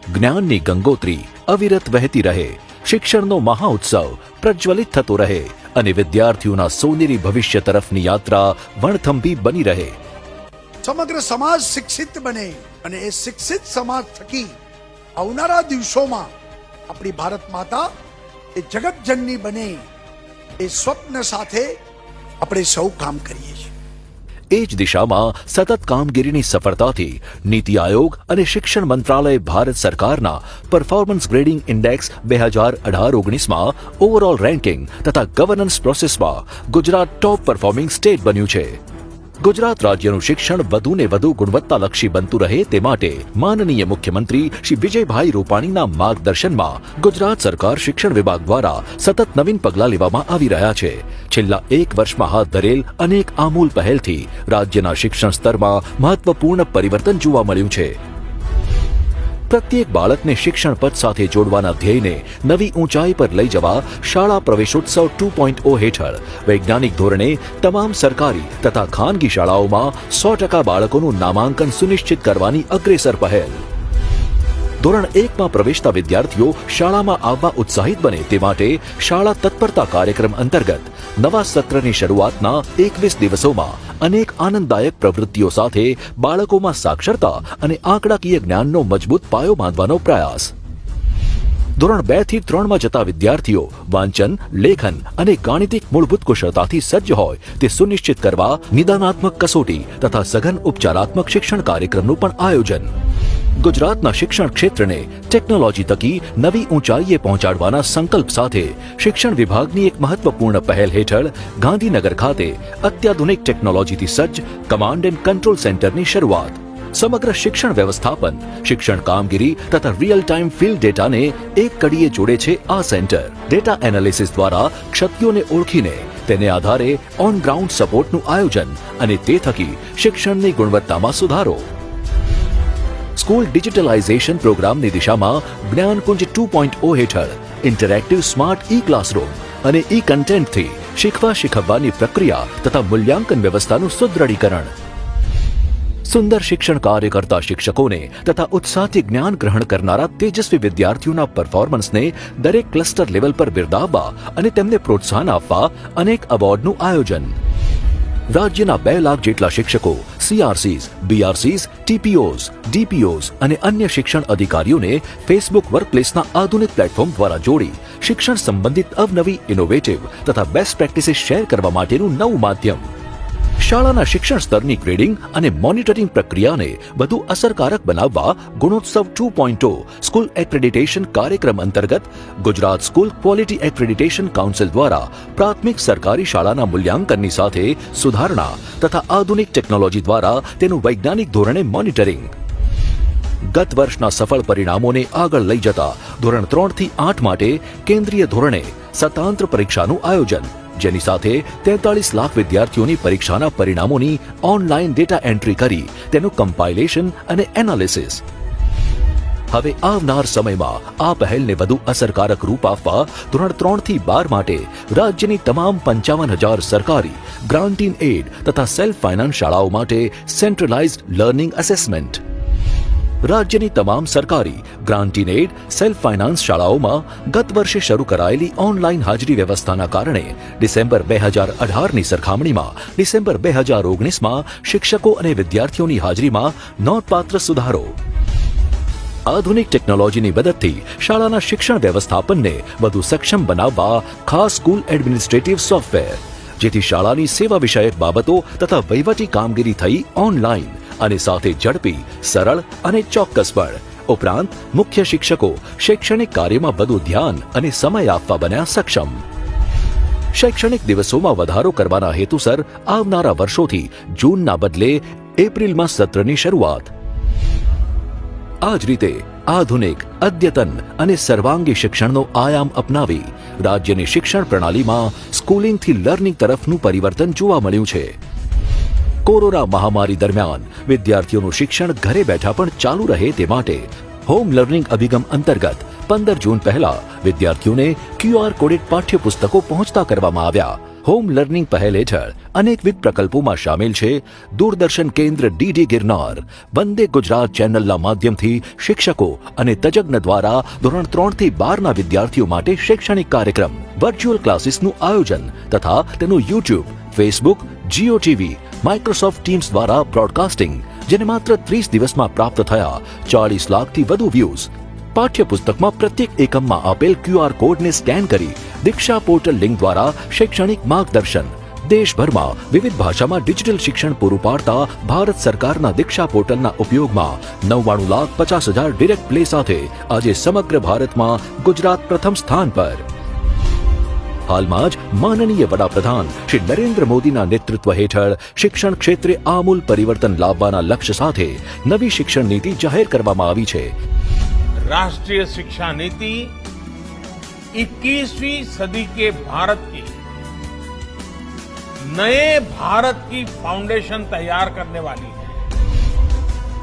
જ્ઞાનની ગંગોત્રી અવિરત વહેતી રહે, શિક્ષણનો મહાઉત્સવ પ્રજ્વલિત થતો રહે અને વિદ્યાર્થીઓના સોનેરી ભવિષ્ય તરફની યાત્રા વણથંભી બની રહે. સમગ્ર સમાજ શિક્ષિત બને અને એ શિક્ષિત સમાજ થકી આવનારા દિવસોમાં આપણી ભારત માતા એ જગતજનની બને એ સ્વપ્ન સાથે આપણે સૌ કામ કરીએ છીએ. એ જ દિશામાં સતત કામગીરીની સફળતાથી નીતિ આયોગ અને શિક્ષણ મંત્રાલય ભારત સરકારના પરફોર્મન્સ ગ્રેડિંગ ઇન્ડેક્સ 2018-19માં ઓવરઓલ રેન્કિંગ તથા ગવર્નન્સ પ્રોસેસમાં ગુજરાત ટોપ પરફોર્મિંગ સ્ટેટ બન્યું છે. ગુજરાત રાજ્યનું શિક્ષણ વધુને વધુ ગુણવત્તાલક્ષી બનતું રહે તે માટે માનનીય મુખ્યમંત્રી શ્રી વિજયભાઈ રૂપાણીના માર્ગદર્શનમાં ગુજરાત સરકાર શિક્ષણ વિભાગ દ્વારા સતત નવીન પગલાં લેવામાં આવી રહ્યા છે. છેલ્લા 1 વર્ષમાં હાથ ધરેલ અનેક આમૂલ પહેલથી રાજ્યના શિક્ષણ સ્તરમાં મહત્વપૂર્ણ પરિવર્તન જોવા મળ્યું છે. પ્રત્યેક બાળકને શિક્ષણ પથ સાથે જોડવાના ધ્યેયને નવી ઊંચાઈ પર લઈ જવા શાળા પ્રવેશોત્સવ 2.0 હેઠળ વૈજ્ઞાનિક ધોરણે તમામ સરકારી તથા ખાનગી શાળાઓમાં 100% બાળકોનું નામાંકન સુનિશ્ચિત કરવાની અગ્રેસર પહેલ. ધોરણ 1માં પ્રવેશતા વિદ્યાર્થીઓ શાળામાં આવવા ઉત્સાહિત બને તે માટે શાળા તત્પરતા કાર્યક્રમ અંતર્ગત નવા સત્રની શરૂઆતના 21 દિવસોમાં અનેક આનંદદાયક પ્રવૃત્તિઓ સાથે બાળકોમાં સાક્ષરતા અને આંકડાકીય જ્ઞાનનો મજબૂત પાયો બાંધવાનો પ્રયાસ. ધોરણ 2 થી 3માં જતા વિદ્યાર્થીઓ વાંચન, લેખન અને ગાણિતિક મૂળભૂત કુશળતાથી સજ્જ હોય તે સુનિશ્ચિત કરવા નિદાનાત્મક કસોટી તથા સઘન ઉપચારાત્મક શિક્ષણ કાર્યક્રમનું પણ આયોજન. ગુજરાતના શિક્ષણ ક્ષેત્રને ટેકનોલોજી થકી નવી ઊંચાઈએ પહોંચાડવાના સંકલ્પ સાથે શિક્ષણ વિભાગની એક મહત્વપૂર્ણ પહેલ હેઠળ ગાંધીનગર ખાતે અત્યાધુનિક ટેકનોલોજીથી સજ્જ કમાન્ડ એન્ડ કંટ્રોલ સેન્ટરની શરૂઆત. સમગ્ર શિક્ષણ વ્યવસ્થાપન, શિક્ષણ કામગીરી તથા રિયલ ટાઈમ ફિલ્ડ ડેટાને એક કડીએ જોડે છે આ સેન્ટર. ડેટા એનાલિસિસ દ્વારા ક્ષતિઓને ઓળખીને તેને આધારે ઓન ગ્રાઉન્ડ સપોર્ટનું આયોજન અને તે થકી શિક્ષણની ગુણવત્તામાં સુધારો. સ્કૂલ ડિજિટલાઇઝેશન પ્રોગ્રામની દિશામાં જ્ઞાનકુંજ 2.0 હેઠળ ઇન્ટરેક્ટિવ સ્માર્ટ ઈ ક્લાસરૂમ અને ઈ કન્ટેન્ટથી શીખવાની પ્રક્રિયા તથા મૂલ્યાંકન વ્યવસ્થાનું સુદ્રઢીકરણ. સુંદર શિક્ષણ કાર્ય કરતા શિક્ષકોને તથા ઉત્સાહથી જ્ઞાન ગ્રહણ કરનારા તેજસ્વી વિદ્યાર્થીઓના પરફોર્મન્સને દરેક ક્લસ્ટર લેવલ પર બિરદાવવા અને તેમને પ્રોત્સાહન આપવા અનેક એવોર્ડનું આયોજન. રાજ્યના 2 લાખ જેટલા શિક્ષકો, CRCs, BRCs, TPOs, DPOs અને અન્ય શિક્ષણ અધિકારીઓને ફેસબુક વર્કપ્લેસના આધુનિક પ્લેટફોર્મ દ્વારા જોડી શિક્ષણ સંબંધિત અવનવી ઇનોવેટિવ તથા બેસ્ટ પ્રેક્ટિસીસ શેર કરવા માટેનું નવું માધ્યમ. શાળાના શિક્ષણ સ્તરની ગ્રેડિંગ અને મોનિટરિંગ પ્રક્રિયાને વધુ અસરકારક બનાવવા ગુણોત્સવ 2.0 સ્કૂલ એક્રેડિટેશન કાર્યક્રમ અંતર્ગત Gujarat school quality accreditation council દ્વારા પ્રાથમિક સરકારી શાળાના મૂલ્યાંકનની સાથે સુધારણા તથા આધુનિક ટેકનોલોજી દ્વારા તેનું વૈજ્ઞાનિક ધોરણે મોનિટરિંગ. ગત વર્ષના સફળ પરિણામોને આગળ લઈ જતા ધોરણ 3 થી 8 માટે કેન્દ્રીય ધોરણે સતાંત્ર પરીક્ષાનું આયોજન, જેની સાથે 43 લાખ વિદ્યાર્થીઓની પરીક્ષાના પરિણામોની ઓનલાઈન ડેટા એન્ટ્રી કરી તેનું કમ્પાઇલેશન અને એનાલિસિસ. હવે આવનાર સમયમાં આ પહેલને વધુ અસરકારક રૂપ આપવા ધોરણ 3 થી 12 માટે રાજ્યની તમામ 55,000 સરકારી ગ્રાન્ટ ઇન એડ તથા સેલ્ફ ફાઇનાન્સ શાળાઓ માટે સેન્ટ્રલાઇઝ્ડ લર્નિંગ એસેસમેન્ટ. રાજ્યની તમામ સરકારી grant in add self finance શાળાઓમાં ગત વર્ષે શરૂ કરાયેલી ઓનલાઈન હાજરી વ્યવસ્થાના કારણે ડિસેમ્બર 2018ની સરખામણીમાં ડિસેમ્બર 2019માં શિક્ષકો અને વિદ્યાર્થીઓની હાજરીમાં નોંધપાત્ર સુધારો. આધુનિક ટેકનોલોજીની મદદથી શાળાના શિક્ષણ વ્યવસ્થાપનને વધુ સક્ષમ બનાવવા ખાસ સ્કૂલ એડમિનિસ્ટ્રેટિવ સોફ્ટવેર, જેથી શાળાની સેવા વિષયક બાબતો તથા વહીવટી કામગીરી થઈ ઓનલાઈન અને સાથે ઝડપી, સરળ અને ચોક્કસ પણ. ઉપરાંત મુખ્ય શિક્ષકો શૈક્ષણિક કાર્યમાં વધુ ધ્યાન અને સમય આપવા બન્યા સક્ષમ. શૈક્ષણિક દિવસોમાં વધારો કરવાના હેતુસર આવનારા વર્ષોથી જૂનના બદલે એપ્રિલમાં સત્રની શરૂઆત. આ જ રીતે આધુનિક, અદ્યતન અને સર્વાંગી શિક્ષણનો આયામ અપનાવી રાજ્યની શિક્ષણ પ્રણાલીમાં સ્કૂલિંગથી લર્નિંગ તરફનું પરિવર્તન જોવા મળ્યું છે. કોરોના મહામારી દરમિયાન વિદ્યાર્થીઓનું શિક્ષણ ઘરે બેઠા પણ ચાલુ રહે તે માટે હોમ લર્નિંગ અભિગમ અંતર્ગત 15 જૂન પહેલા વિદ્યાર્થીઓને QR કોડેડ પાઠ્યપુસ્તકો પહોંચતા કરવામાં આવ્યા. હોમ લર્નિંગ પહેલ હેઠળ અનેકવિધ પ્રકલ્પોમાં સામેલ છે દૂરદર્શન કેન્દ્ર ડીડી ગિરનાર, વંદે ગુજરાત ચેનલના માધ્યમથી શિક્ષકો અને તજજ્ઞ દ્વારા ધોરણ 3 થી 12ના વિદ્યાર્થીઓ માટે શૈક્ષણિક કાર્યક્રમ, વર્ચ્યુઅલ ક્લાસીસનું આયોજન તથા તેનું YouTube, Facebook, Jio TV, Microsoft teams દ્વારા બ્રોડકાસ્ટિંગ, જેને માત્ર 30 દિવસમાં પ્રાપ્ત થયા 40 લાખથી વધુ વ્યૂઝ. પાઠ્યપુસ્તકમાં પ્રત્યેક એકમમાં આપેલ QR કોડને સ્કેન કરી દીક્ષા પોર્ટલ લિંક દ્વારા શૈક્ષણિક માર્ગદર્શન. દેશભરમાં વિવિધ ભાષામાં ડિજિટલ શિક્ષણ પૂરું પાડતા ભારત સરકારના દીક્ષા પોર્ટલના ઉપયોગમાં 99,50,000 ડિરેક્ટ પ્લે સાથે આજે સમગ્ર ભારતમાં ગુજરાત પ્રથમ સ્થાન પર. હાલમાં જ માનનીય વડાપ્રધાન શ્રી નરેન્દ્ર મોદીના નેતૃત્વ હેઠળ શિક્ષણ ક્ષેત્રે આમૂલ પરિવર્તન લાવવાના લક્ષ્ય સાથે નવી શિક્ષણ નીતિ જાહેર કરવામાં આવી છે. राष्ट्रीय शिक्षा नीति 21वीं सदी के भारत की नए भारत की फाउंडेशन तैयार करने वाली है.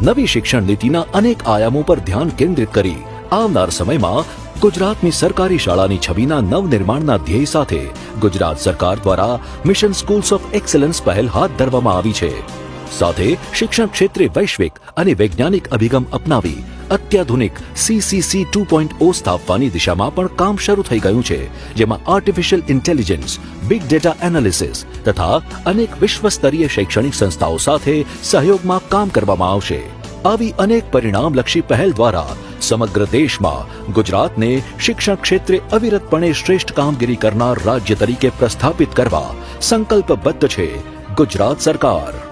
નવી શિક્ષણ નીતિના અનેક આયામો પર ધ્યાન કેન્દ્રિત કરી આવનાર સમયમાં ગુજરાતની સરકારી શાળાની છબીના નવનિર્માણના ધ્યેય સાથે ગુજરાત સરકાર દ્વારા મિશન સ્કૂલ્સ ઓફ એક્સલન્સ પહેલ હાથ ધરવામાં આવી છે. સાથે શિક્ષણ ક્ષેત્રે વૈશ્વિક અને વૈજ્ઞાનિક અભિગમ અપનાવી અત્યાધુનિક CCC 2.0 સ્થાપવાની દિશામાં પણ કામ શરૂ થઈ ગયું છે, જેમાં artificial intelligence, big data analysis તથા અનેક વિશ્વસ્તરીય શૈક્ષણિક સંસ્થાઓ સાથે સહયોગમાં કામ કરવામાં આવશે. આવી અનેક પરિણામલક્ષી પહેલ દ્વારા સમગ્ર દેશમાં ગુજરાતને શિક્ષણ ક્ષેત્રે અવિરતપણે શ્રેષ્ઠ કામગીરી કરનાર રાજ્ય તરીકે પ્રસ્થાપિત કરવા સંકલ્પબદ્ધ છે ગુજરાત સરકાર.